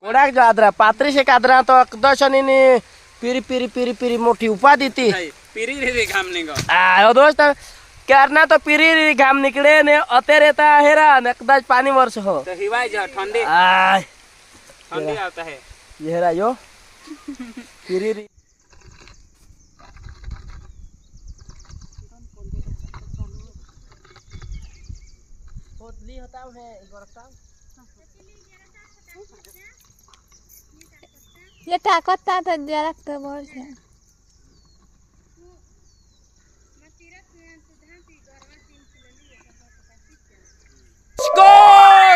कोणाक जो आदरा पात्री से कादरा तो दशनी ने पिरी पिरी पिरी पिरी मोठी उपाधी ती पिरी रे घाम निको आ दोस्त क्यारना तो पिरी घाम निकले ने अतेरेता हेरा ने कदाच पानी वर्ष हो तो हिवाय जो ठंडी ठंडी आता है ये हेरा यो पिरी पोतली होता है एक वर्षा ये टाकता तो जरा तो बोल है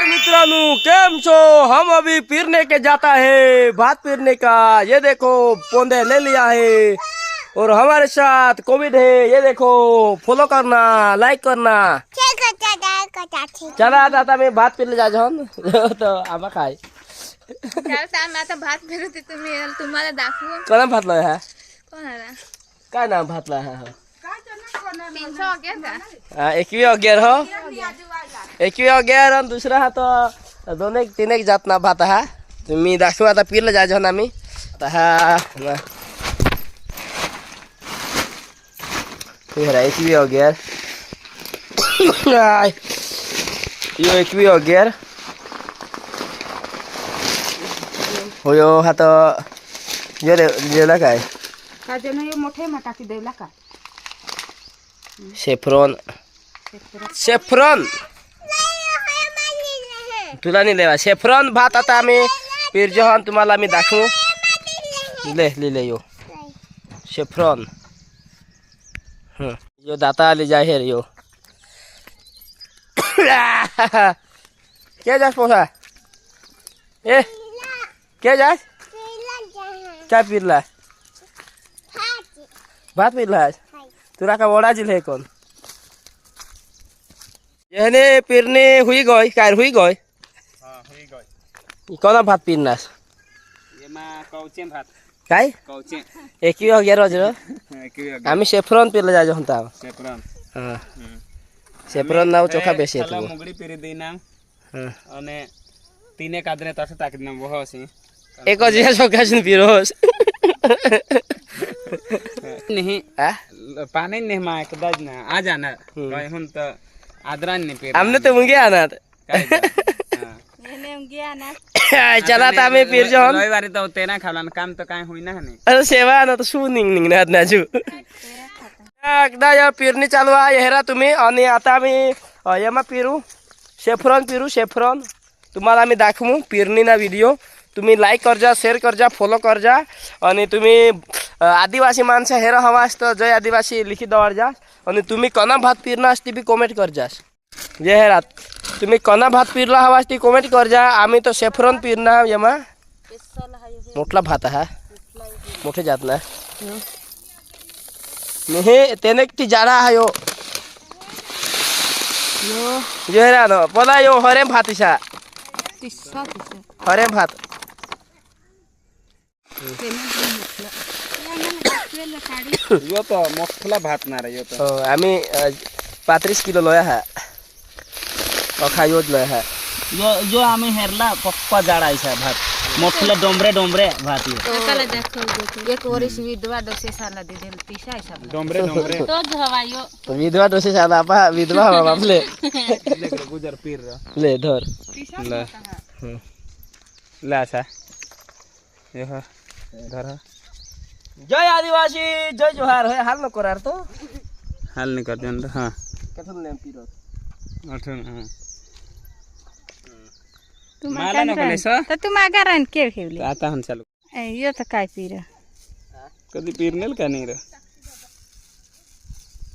मित्रांनो केम छो हम अभी पीरने के जाता है भात पीरने का। ये देखो पौधे ले लिया है और हमारे साथ कोविड है। ये देखो फॉलो करना लाइक करना चला दादा मैं भात पीरने जा जाऊँ तो आमा खाए चार साल में आता भात फिरते तुम्ही तुम्हाला दाखवू कोणा भात लाया है कोणाला काय नाम भात लाया है 300 अगेर का 21 हो 21 दुसरा हा तो दोन एक तीन एक जात ना भात हा तुम्ही दाखवू आता पीरला जा जाऊन आम्ही आता हा हेरा 21 यो 21 हो यो हा तो जेला काय का जण हे मोठे टाकी देवला का सेफ्रॉन सेफ्रॉन तुला नाही लेवा सेफ्रॉन भात आता आम्ही पीर जहान तुम्हाला आम्ही दाखवू ले लिहिले यो सेफ्रॉन यो दाता आले जाहीर यो क्या जास पोसा ए क्या जास क्या पीरला भात पीरला तुरा का वडा जिल है कौन येने पीरने हुई गई कार हुई गई हां हुई गई कोना भात पीरनास ये मा कौचे भात काय कौचे 21 रोजरो आम्ही सेफ्रॉन पीरला जा होता सेफ्रॉन हां सेफ्रॉन नाव चोखा बेसी तो मुगड़ी पीरी देना हां અને तीने कादरे तस ताकि ना वो हसी एक जे सोकासन पीरोस नहीं आ पानी नहीं मा कदाच ना आ जाना गए हुन तो आदरान नहीं पीर हमने तो मुंगे आना मैंने गया ना चला था आम्ही पीर जहन लई बारी तो तेना खालान काम तो काय होई ना नहीं अरे सेवा ना तो शू निंग ना नाजू एकदा या पीरनी चालू आहे हेरा तुम्ही आणि आता आम्ही यामा पिरू सेफ्रॉन तुम्हाला आम्ही दाखवू पीरनी ना व्हिडिओ तुम्ही लाईक कर जा शेअर कर जा फॉलो कर जा आणि तुम्ही आदिवासी माणसं हेरा हवा असतं जय आदिवासी लिखी दवर जा आणि तुम्ही कना भात पिरणं असते बी कमेंट कर जा जे हेरा तुम्ही कना भात पिरला हवा असते कमेंट कर जा आम्ही तो सेफ्रॉन पिरणं यमा मोठला भात हा मोठे जात ना हे तेने ती जाडा हा यो जो हेरा न पला यो हरे भातीसा हरे भात यो तो मोठला भात ना रे यो तो आम्ही 35 किलो लोया हा अखा योज लोया हा जो आम्ही हेरला पप्पा जाडायचा भात मोठला डोंबरे भात यो त्याला दाखव एक वर्ष विधवा डोसे साला दे देल पिसा हिसाब डोंबरे तो हवायो विधवा डोसे साला आपा विधवा हवा आपले लेकर गुजर पीर ले धर ले लासा यो धर जय आदिवासी जय जोहार है हाल न करार तो हाल नहीं कर देन हां कथन नेम पिरो अठन हां मला नको तर तू मागा रान केळ ठेवली आता हन चालू यो तर काय पीर कधी पीरनेल का नाही रे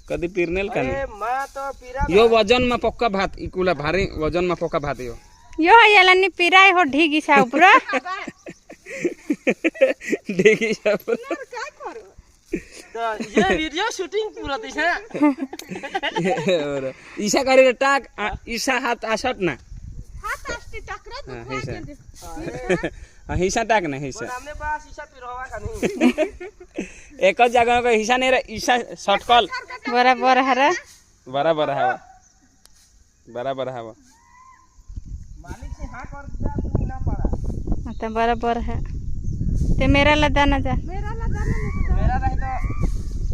कधी पीरनेल का नाही मा तो पिरा यो वजन में पक्का भात इकुला भारी वजन में पक्का भात यो याला नि पिराय हो ढीगी सा ऊपर देखी सब काय करू तो ये वीडियो शूटिंग पूरा दिशा और ईशा करे टाक ईशा हात आसत ना हात असते टाकरा हां हिस्सा टाक ना हिस्सा हमने पास ईशा पिरवा का नहीं एक जगह का हिस्सा नहीं रे ईशा शॉर्टकल बराबर हरा बराबर हवा मालिक से हाँ कर दिया तू ना पड़ा आता बराबर है ते मेरा लदा ना जा मेरा नहीं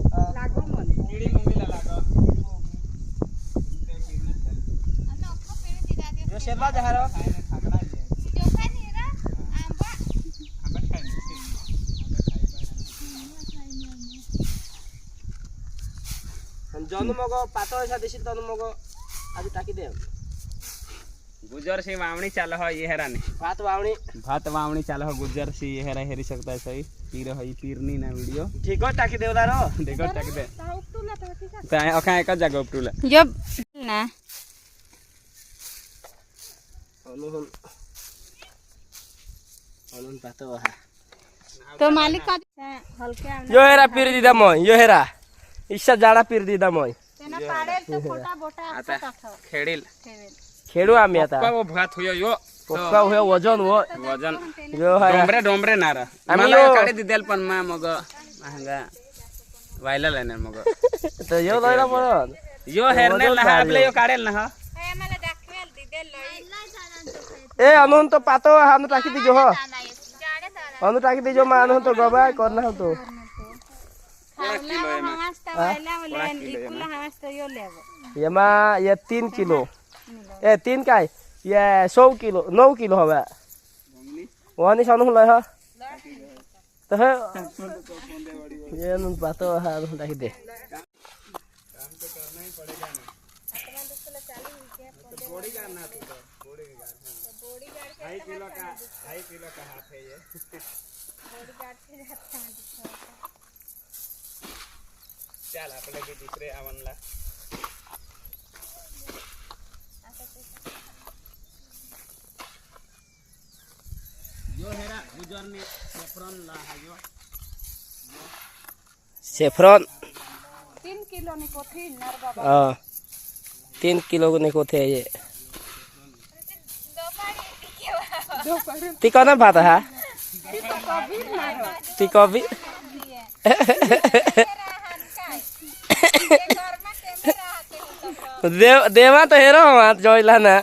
तो लागो मन कीड़ी मुंगीला लागो जो शेला जहारो जनु मगो पातो ऐसा देशी तनु मगो आज टाकी दे गुजर से वावणी चाल हो ये हेरा ने भात वावणी चाल हो गुजर से ये हेरा हेरी सकता है सही पीर हो पीरनी ना वीडियो ठीक हो टाकी देवला रो देखो टाक दे ताय अखा एक जगह उपटुला जब ना अनुन पातो है तो मालिक का हल्के यो हेरा पीर दीदा मोय यो हेरा इच्छा जाड़ा पीर दीदा मोय तेना पाड़े तो फोटा बोटा आता खेडिल खेडू आम्ही आता पक्का वो भात हुयो यो पक्का हुए वजन वो वजन यो है डोंबरे नारा आम्ही मला यो- काढे दिदेल पण मा मग महंगा वायला लेने मग तो यो लयला पडन यो हेरनेल ना आपले यो काढेल ना हा आम्हाला दाखवेल दिदे लई ए अनुन तो पातो हानु टाकी दीजो हो अनु टाकी दीजो मा अनु तो गबा करना हो तो खावला हवास्ता वाला बोले इकुला हवास्ता यो लेबो ये मा ये 3 किलो ए 3 काय ये 100 किलो 9 किलो हवा वहानी सानु लय हा तो है ये अनुन पातो हानु टाकी दे चल आपले भी दूसरे आवनला यो हेरा गुजरनी सेफ्रॉन ला हायो सेफ्रॉन 3 किलो नि कोथी नर बाबा 3 किलो को निको थे ये ती कौन भात है ती कभी देवा तो हेरो हाथ जोइला ना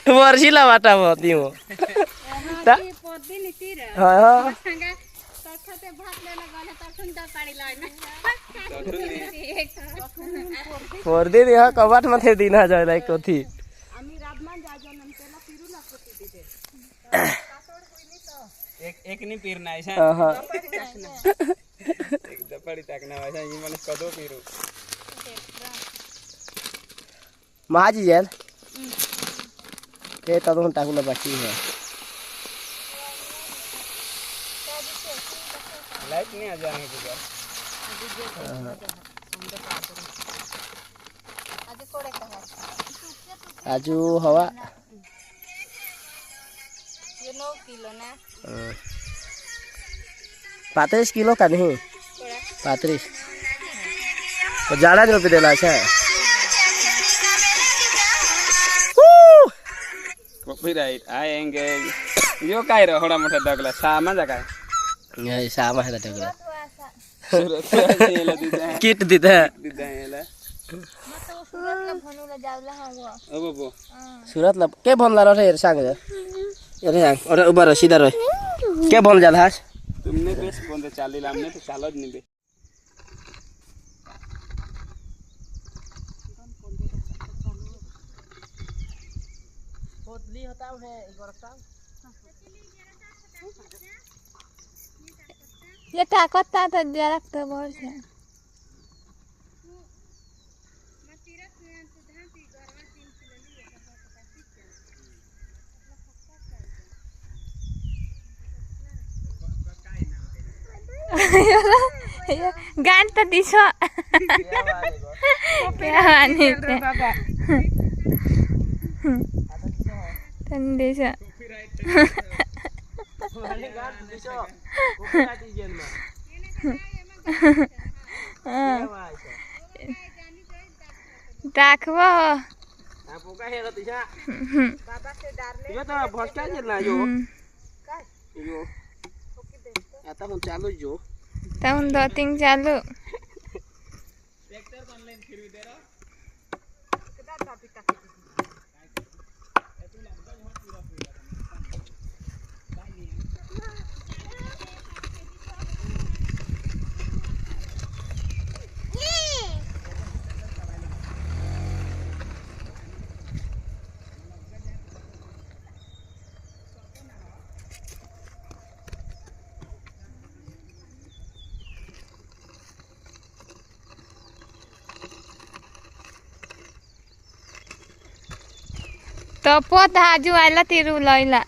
वर्षीला वाटा होती हो पोदी नीति रे हाँ संगा तखते भात लेला गले तखन द पाड़ी लय ना फोर दिन यहाँ कबाट में थे दिन आ जाए लाइक कोथी एक नहीं पीरना ऐसा हाँ एक दपड़ी ताकना वैसा ये माने कदो पीरू महाजी जेल ये तब हम टाकुला बाकी है लाइट नहीं आ जाने गुजर आजू हवा ये 9 किलो ना 35 किलो का नहीं 35 तो ज़्यादा नहीं रुपये देला है कॉपीराइट आएंगे यो काय रे होड़ा मोठा दगला सामा जगह ये सामा है टकला सूरत येला दिदा किट दीदा येला अब बो सूरत ला के भनला रे सांग रे अरे सांग अरे ऊपर सीधा रह के भन जा हास तुमने बेस बोंदे चाली लामने तो चालत नहीं बे पोतली होता है गोरका ये टाकता तो जरा तो बहुत है गान तो दिशो क्या मानी थे तन दिशो देखबो पोका है रतिसा बाबा से डारले यो तो भटका जे ना यो आता हम चालू जो तब 2-3 चालू तपोत हाजू आला तिरू लैला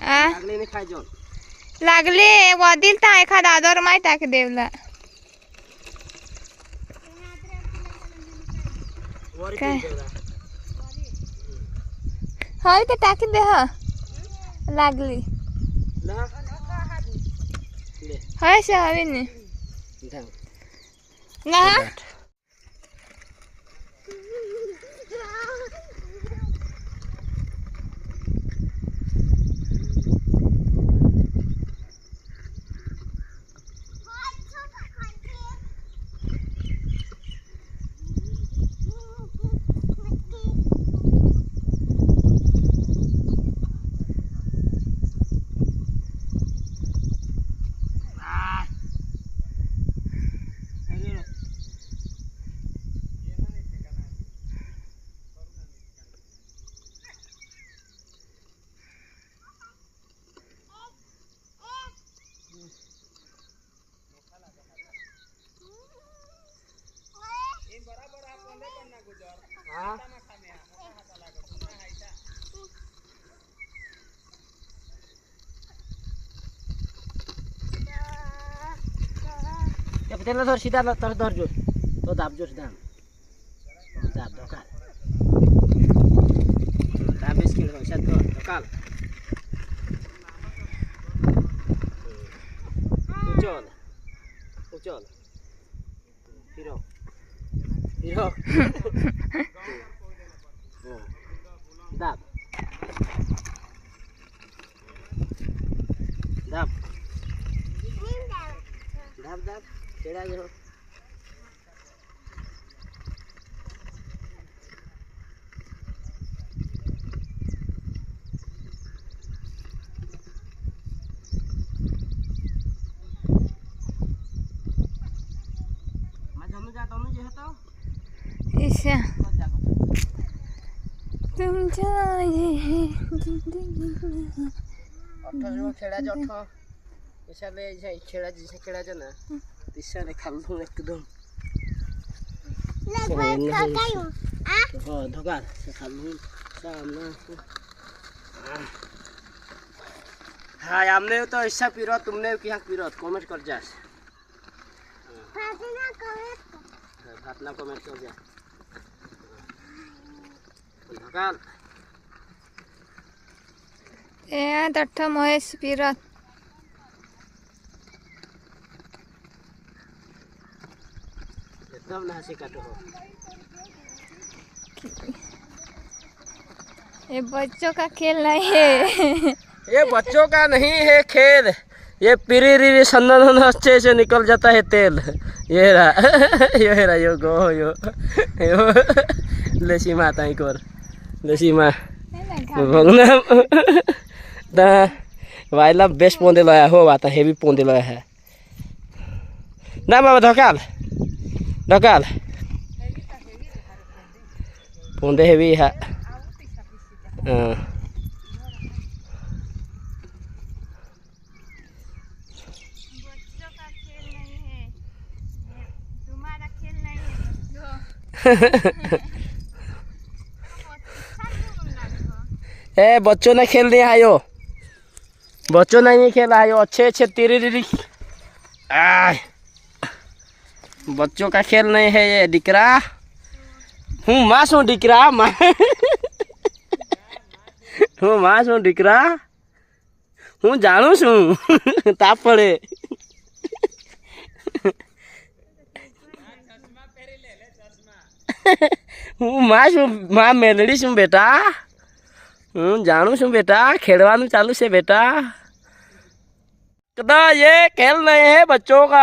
लागले नाही खाय जाऊन लागले वदील ता एखादा आदर माय टाक देवला वर काय? किती ठेवला? हय ते टाकी दे ह लागली ना हय से हवी ने जाऊ. ना त्याला धर सीधा तर धर जो तो दाब जो सीधा दाब धोका दाब स्किल हो शायद धोका उचल उचल हिरो हिरो दाब दाब दाब दाब चढ़ा जो मैं दोनों जो है तो ईशा तुम जाए जिंदगी अठर खेड़ा जो अठ ऐसा ले जाए खेड़ा जिसे खेड़ा जो ना दिशा रे खाल दूं एकदम हाँ धोखा से खाल दूं सामने हाँ हमने तो ऐसा पीरो तुमने क्या पीरो कमेंट कर जा भात ना कमेंट कर जा धोखा ए तठ महेश पीरत एकदम ना से काटो हो ये बच्चों का खेल नहीं है ये बच्चों का नहीं है खेल ये पीरी रीरी संदन अच्छे से निकल जाता है तेल ये रहा यो गो यो लेसी माता ही कर लेसी माँ भगना दा वाइला बेस्ट पोंदे लाया हो बाता हेवी पोंदे लाया है ना बाबा धकाल धकाल पोंदे हेवी है बच्चों का खेल नहीं है तुम्हारा खेल नहीं है ए बच्चों ने खेल नहीं आयो बच्चों ने नहीं खेला आयो अच्छे अच्छे तेरे दीदी बच्चों का खेल नहीं है ये दिकरा हूँ माँ सो दिकरा माँ હું માં છું દીકરા, હું જાણું છું તાપ પડે. હું માં છું, માં મેલડી છું બેટા. હું જાણું છું બેટા, खेलવાનું चालू છે बेटा. कदा ये खेल नहीं है बच्चों का,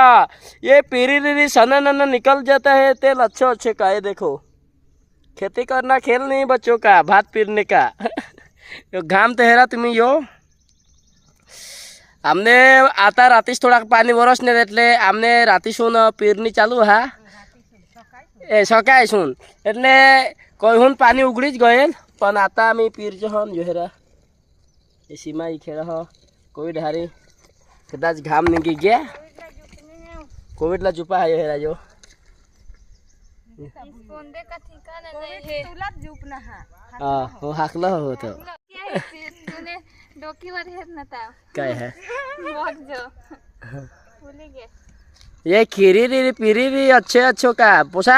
ये पीरी रीरी सना नना निकल जाता है तेल अच्छे अच्छे का. ये देखो खेती करना खेल नहीं बच्चों का, भात पीरने का. घाम तहरा तुम्हें यो अमने आता रातीश थोड़ा पानी वरस ने એટલે અમને રાતીશું પીરની ચાલુ હા એ સકાય શું એટલે કોઈ હું પાણી ઉગડી જ ગયેલ પણ આતા અમે પીર જહન જોહેરા એ સીમા ઈ ખેરા કોઈ ઢારી કદાચ ઘામ નીકળી ગયા કોવિડલા જુપા આયો હેરા જો कोंदे का ठिकाना नहीं है। तुला जुपना है। હા હું હાકલો હતો क्या है फिर तूने डोकी वर है ना था। काय है बहुत जो भूल गए। ये खीरी री पीरी री अच्छे अच्छों का पोसा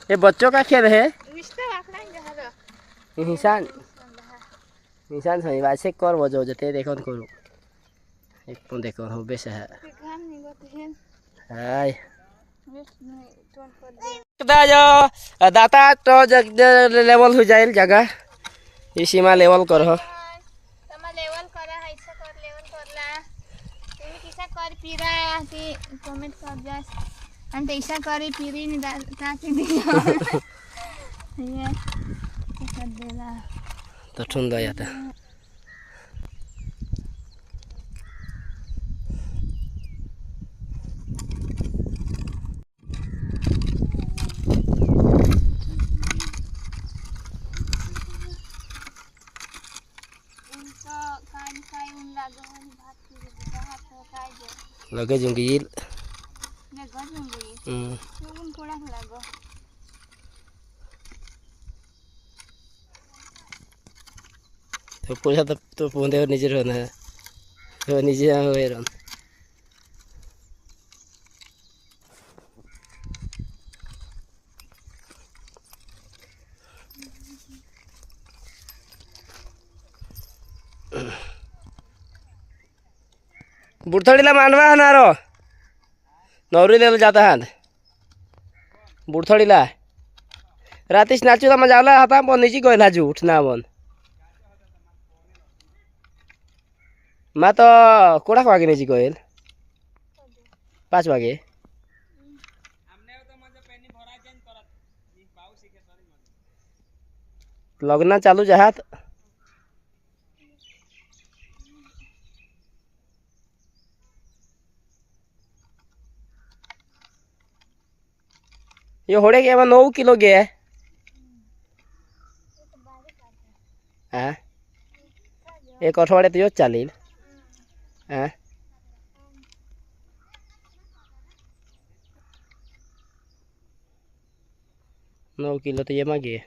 ये बच्चों का खेल है. मिस्टर आखना जहां निशान निशान सही वासे कर वजो जते देखो करू एक पण देखो हो बेस है काम नहीं होते हैं। हाय मिस्ट नहीं टोन कर दे। कदा जो दाता तो लेवल हो जाए जगह इसी में लेवल कर हो तमा लेवल करा है ऐसा कर लेवल करला तुम्ही किसा कर पीरा ती कमेंट कर जास आणि पैसा करी पीरी नि टाकी दियो ये कर देला तो ठुंदा जाता इनको कान काय उन लागो आणि भात पीरी दिला हात काय जे लगे जुंगी मैं घर जाऊंगी उन थोड़ा लागो तो पूरा तो पोंदे निजे रहना है तो निजे होए रहन बुढ़थड़ीला मांडवा हनारो नवरी ले जाता हाथ बुढ़थड़ीला रातीस नाचू तो मजा आला हाथा पण निजी गयला जू उठना बन मैं तो कोड़ा वागे निजी गयल 5 वागे लगना चालू जहात ये होड़े के 9 किलो गया है एक अठवाड़े तो यो चालील हाँ 9 किलो तो ये मांगे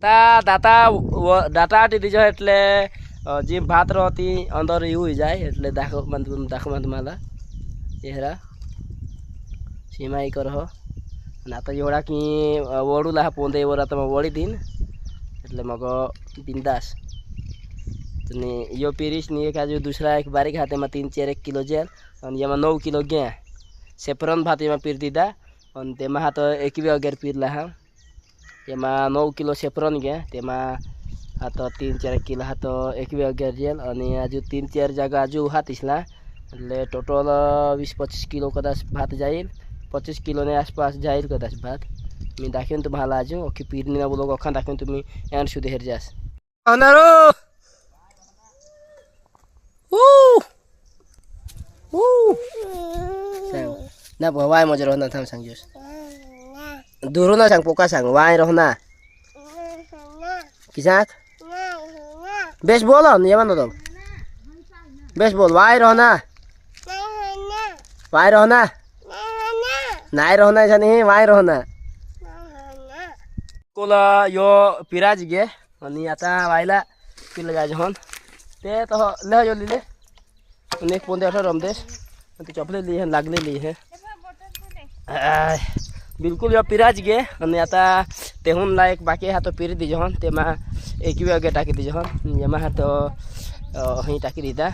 દાતા દાતા દીજો એટલે જે ભાત રહતી અંદર એવું જાય એટલે દાખમાં તમારા ચહેરા સીમાઈ કરો અને આ તો જોડા કી વડુલા પોંદે વરા તમે વળી દીન એટલે મગ બિંદાસ અને यो पीरीस ની એક આજુ दूसरा एक बारीक हाथे में 3-4 किलो जेल અને એમાં 9 किलो ગયા સેફરન ભાત એમાં પીર દીધા અને તેમાં હાથ 21 પીરલા હા એમાં 9 किलो सेफ्रॉन गया तेमा आ तो 3-4 किलो हा तो 21 जेल અને આજુ 3-4 जगह આજુ हाथ इसला એટલે टोटल 20-25 किलो कदाच भात जाईल 25 किलो ने आसपास जाईल कदाच भात मी दाखवेन तुम्हाला આજુ ओके पीरनी ना बोलो अखा दाखवेन तुम्ही एंड सुधी हेर जास अनारो ना भवाय मजे रहना थांब सांगजोस दूर ना सांग पोका सांग वाय रहना किसाक बेस बोलो ये मानो तो बेस बोल वाय रहना नाय रहना ऐसा नहीं वाय रहना कोला यो पिराज गे आणि आता वायला पिला जाय जहन ते तो ले जो लिले नेक पोंदे अठा रमदेश तो चपले लिए हैं लागले लिए हैं बिल्कुल यो पिराज गे आणि आता तेहून लायक बाकी हा तो पिरी दी जहन तेमा एकवी अगे टाकी दी जहन येमा हा तो ही टाकी दीदा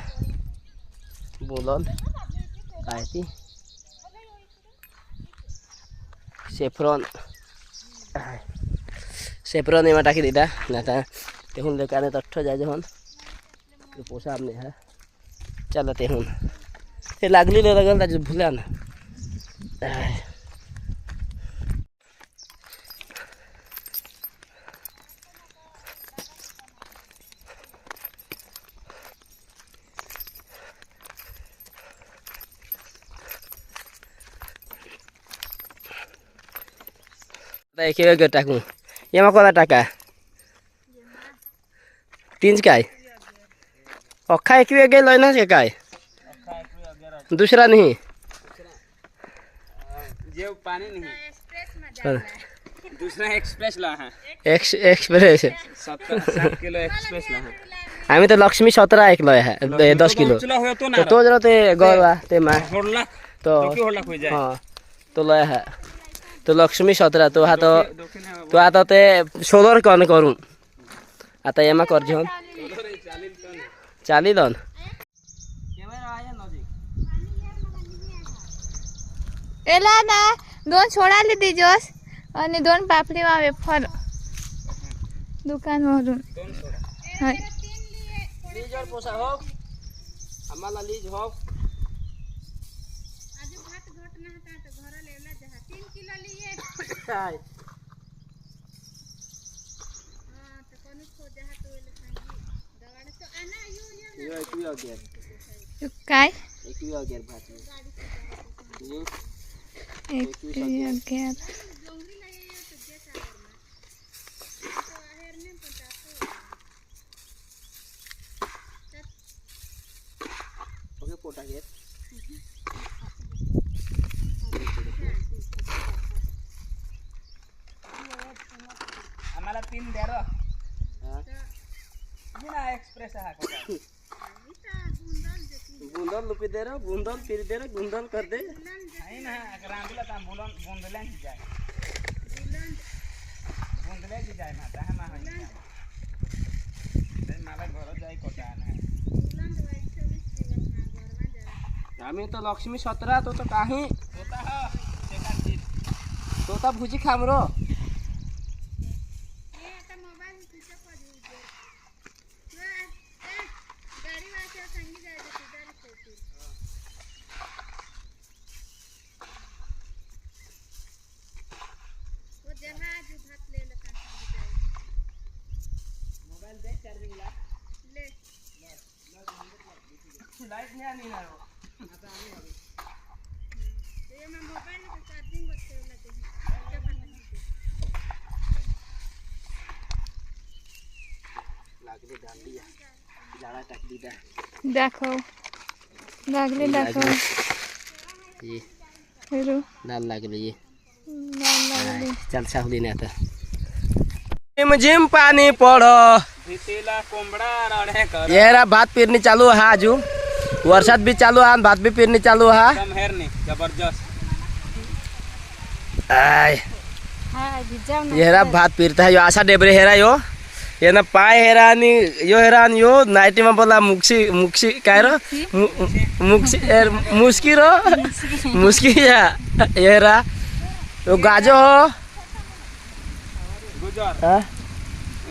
बोलन काय ती सेफ्रॉन येमा टाकी दीदा नाता तेहून लेकाने तठ्ठो जाय जहन तो पोसा आपने है चल तेहून हे लागली ले लगन ताज भुला ना एक एक टाकू येमा कोना टाका तीन काय अखा एक गे लय ना से काय दूसरा नहीं जे पानी नहीं दूसरा एक्सप्रेस ला है एक्सप्रेस 7 किलो एक्सप्रेस ला है आम्ही तो लक्ष्मी 17 एक लय है 10 किलो तो जरा ते गवा ते मा होडला तो होडला खोई जाए हां तो लय है तो लक्ष्मी 17 तो हा तो आता ते 16 कन करून आता येमा कर जहन 40 दन एला ना 2 छोडाले दिजोस आणि 2 पापडी वा वेफर दुकान वरून हाय लीज और पोसा हो आम्हाला लीज हो आज भात घोटना था तो घर लेला जहा 3 किलो लिए काय हां तो कोनु खो जहा तो ले सांगी दवाने तो आना यू यो एकवी अगेर काय एकवी अगेर भात ये एक अगेर डोंगरी लगे तो जे सागर में तो आहेर ने पटाको ओके पोटा घेत आम्हाला 3 द्या रो बिना एक्सप्रेस है गुंदल लुपी दे रो गुंदल फिर दे रो गुंदल कर दे है ना रांदला ता बोलन बोंदले की जाए बोंदले की जाए माता है मा है माला घर जाए कोटा ना आम्ही तो लक्ष्मी 17 तो काही होता है सेकंड चीज तो भुजी खामरो ये आता मोबाईल तुझ्या पदी गाडी वाच्या सांगी जायचं तुझ्या शेती वो जहाज भात ले लका सांगी जाय मोबाइल दे चार्जिंग ला ले लाइट नहीं आनी ना आता आम्ही ये मैं मोबाईल का चार्जिंग बसवला ते लागले डांडिया जाळा टाकली दा दाखव लागले दाखव ये हेरो लाल लागले ये लागले चल सावली ने आता जिम जिम पानी पड़ो भीतीला कोंबडा रडे कर येरा भात पेरणी चालू हा आजू वर्षात भी चालू हा भात भी पेरणी चालू हा कम हेरनी जबरदस्त आय हां भिजाव ना येरा भात पेरता यो आशा डेबरे हेरा यो ये ना पाय हेरा आणि यो हेरा आणि यो नाईटी मा बोला मुक्षी काय रो मुक्षी मुस्की रो मुस्की या हेरा यो गाजो हो गुजर हा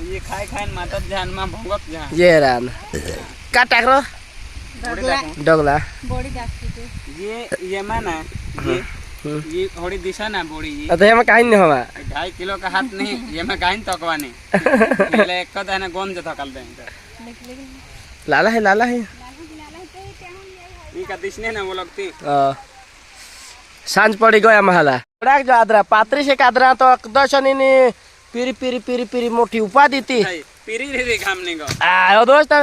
ये खाय खाय मातत जान मा भंगत जा ये हेरा का टाक रो डगला बॉडी दाखवते ये माना ये थोड़ी दिशा ना बोड़ी ये आता हे मग काही नाही हवा 2.5 किलो का हाथ नहीं ये मैं काइन तकवा नहीं ये ले एक कदा ना गोंद थकल दे लाला है ये का दिसने ना वो लगती सांज पड़ी गया महाला डाक जो आदरा पात्री से कादरा तो दशनी ने पिरी मोठी उपाधि थी पीरी रे घाम नहीं गो आ दोस्त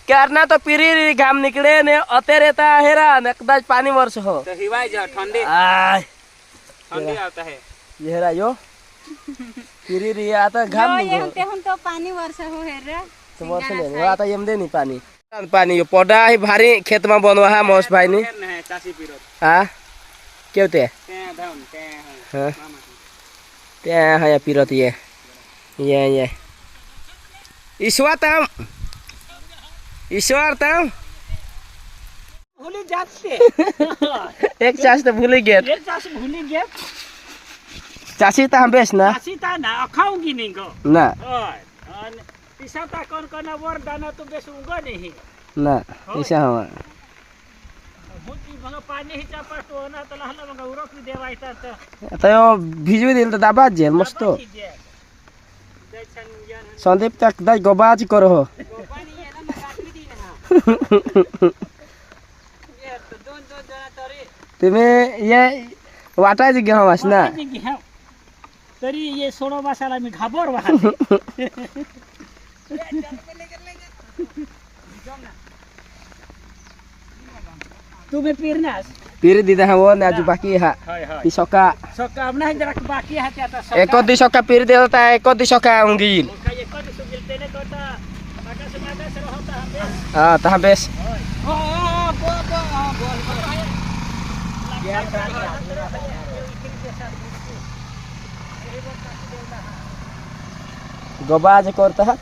करना तो पिरी घाम निकले ने अते रहता हेरा ने कदाच पानी वर्ष हो तो हिवाई जा ठंडी आय ठंडी आता है ये हेरा यो पिरी आता घाम नहीं ते हम तो पाणी वर्ष हो हेर तो वर्ष ले आता येम दे नहीं पानी पानी यो पौधा ही भारी खेत में बनवा है मौस भाई ने चासी पिरो हाँ क्यों ते ते धान ते हाँ ते है या पिरत ये ईश्वर तम भूली जाते एक चास तो भूल गया ये चासी भूली गया चासी तो हम बेच ना चासी ता ना खाऊंगी नहीं को ना और पिसा ता कौन वर दाना तो बेचूंगा नहीं ना ऐसा हुआ होती मग पाणी हिच्या पास तो ना तो लहला मग उरक देवा इथं तर आता यो भिजवी दिल तर दाबात जेल मस्त संदीप तक दाई गोबाज करो हो पाणी आहे ना मग रात्री दी ना ये तो दोन जना तरी तुम्ही ये वाटायची घेऊ वास ना तरी ये सोडो बसायला मी घाबर वाहते तुम्ही पिरनास फिर दीदा है वो ना जो बाकी है हाय हाय दिसोका सका अब नाही जरा बाकी आहे ते आता एको दिसोका फिर दे देता है एको दिसोका उंगील काय एक कधी सुगिलते ने कोता बाका सुनादा सर होता हम हाँ तहाँ बेस हो बोल या गोबाज करता है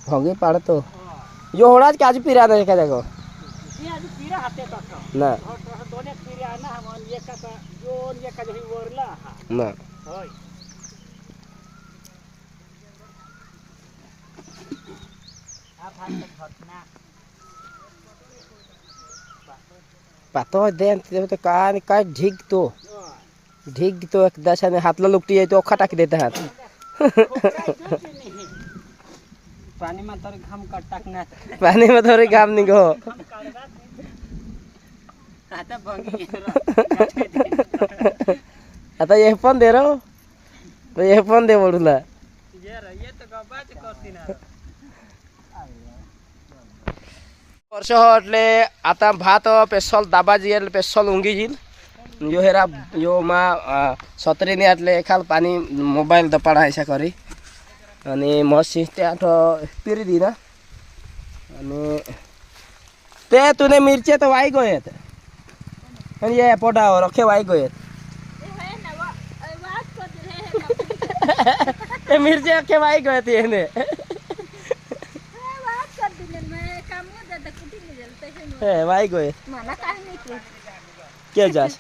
भोंगी पाड़ तो यो होड़ा के आज पिरा देखा देखो ये आज पीरा हाते तक ना दोने पीरा ना हम ये का जो ये का जही वरला ना होय आप हाथ तक घटना पातो देन तो कान का ढीक तो एक दशा ने हाथ ला लुकती है तो खटक देता है पानी में तोरे घाम कटकना पानी में थोड़ी काम नहीं गो आता भंगी आता ये फोन दे रहा हो तो ये फोन दे बोलूला ये तो गबाच करती ना वर्ष એટલે आता भात पेसल दाबा जियल पेसल उंगी जिल यो हेरा यो मा सतरी ने એટલે ખાલ પાણી મોબાઈલ દપાડા ऐसा करी અને મસી ત્યાં તો પીરી દીના અને તે તુને મિરચે તો વાઈ ગયો તે અને એ પોડા રખે વાઈ ગયો તે મિરચે રખે વાઈ ગયો તે એને એ વાઈ ગયો કેમ જાસ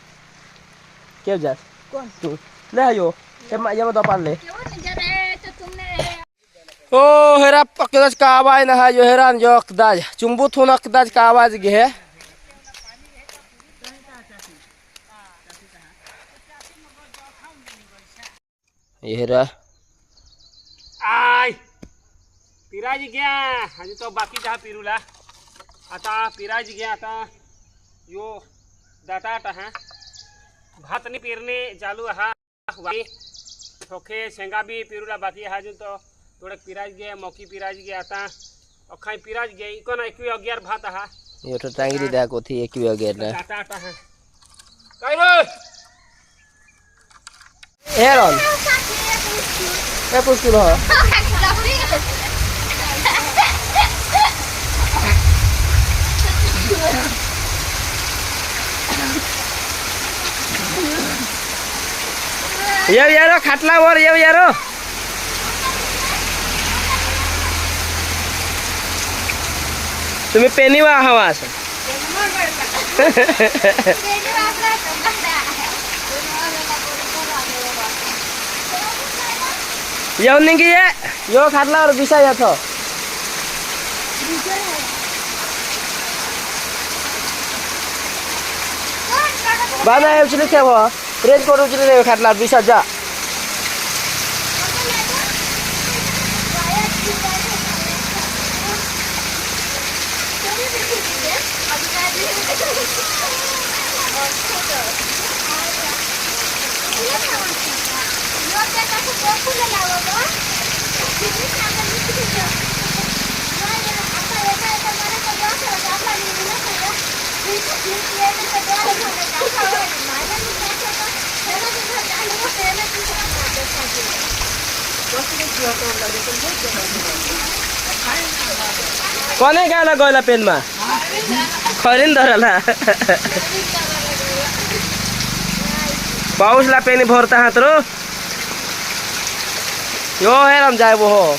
તું લે આયો એમાં દપાડ લે ओ हेरा पकदाज का आवाज ना है जो हेरान जो कदाज चुंबू थोना कदाज का आवाज गे है ये हेरा आय पिराज गया अजून तो बाकी जहा पिरूला आता पिराज गया आता यो दाता हा भात नि पेरणे चालू हा वाई ठोके शेंगा भी पिरूला बाकी हा अजून तो थोड़े पिराज गया मौकी पिराज गया आता अखाई पिराज गया इको ना 11 भात हा ये तो टांगरी दा को थी एक भी हो गया ना दाता हा काय रे हेरन ए पुष्टि हो ये यारो खाटला वर ये यारो तुम्ही पेनी वा हवा असं येऊन निघी ये यो खाटलावर बिसा येतो बाना उचली ठेव रेंज कोड उचली ठेव खाटलावर बिसा जा कोणे गायला गोयला पेन मा खरीन धराला पाऊसला पेनी भरता हात रो यो हेरम जाय वो हो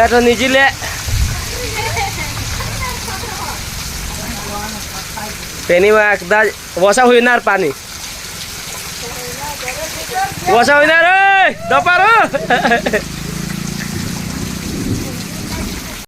এটা নিজিলে पेनीमा एकदा वसा होईनार पाणी वसा होईनार दपार